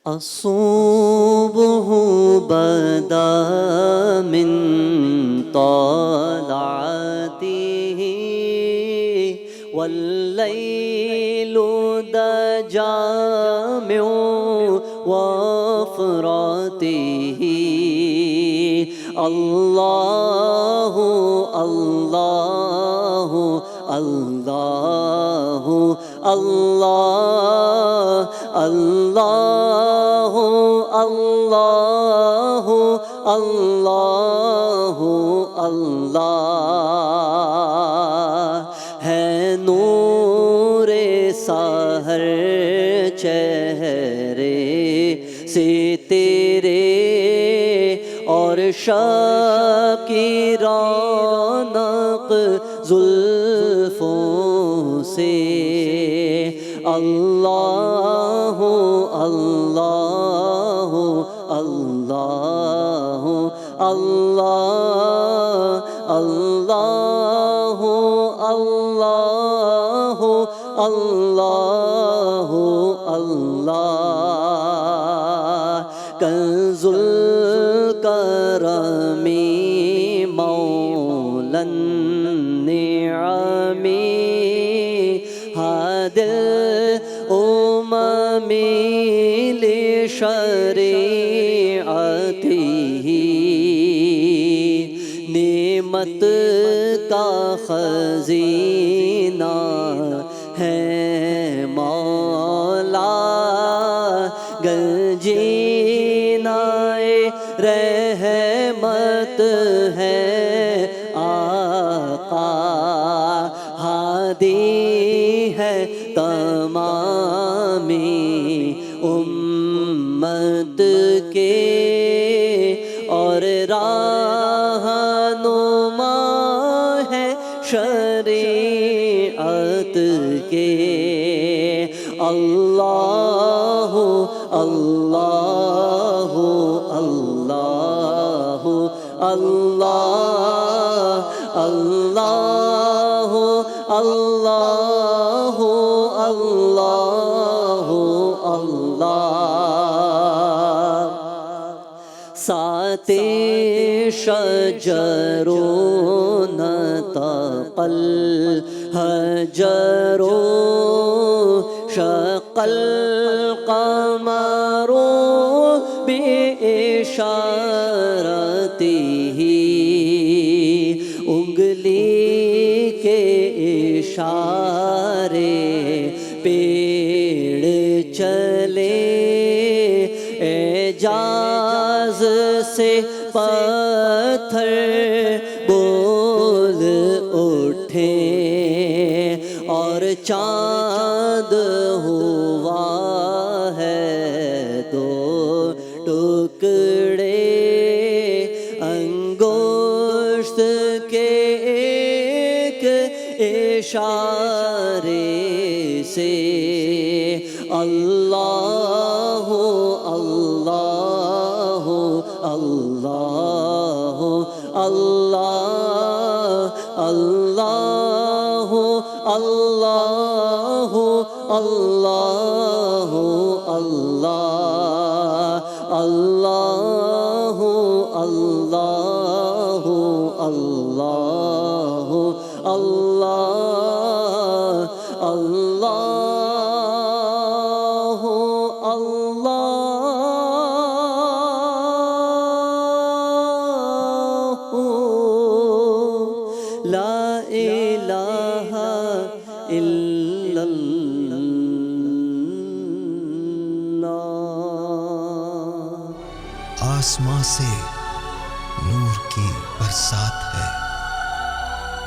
الصبح بدا من طلعته والليل دجى من وفراته اللہ اللہ اللہ اللہ اللہ اللہ اللہ اللہ ہے نور سحر چہرے سے تیرے اور شب کی رونق زلفوں سے اللہ اللہ اللہ اللہ اللہ اللہ اللہ اللہ کنز الکرم مولا النعم ہادی الامم لشریعته نعمت کا خزینہ ہے مولا گنجینہ رحمت ہے آقا ہادی ہے تمامی امت کے اور رہنما ہے شریعت کے اللہ اللہ اللہ اللہ اللہ اللہ اللہ اللہ سات شجر نطق الحجر شق القمر بإشارته انگلی کے اشارے پیڑ چلے اعجاز سے پتھر بول اٹھے اور چاند ہوا ہے دو ٹکڑے انگشت کے ایک اشارے سے اللہ اللہ اللہ اللہ اللہ اللہ اللہ اللہ اللہ اللہ اللہ اللہ اللہ لا الہ الا اللہ آسمان سے نور کی برسات ہے،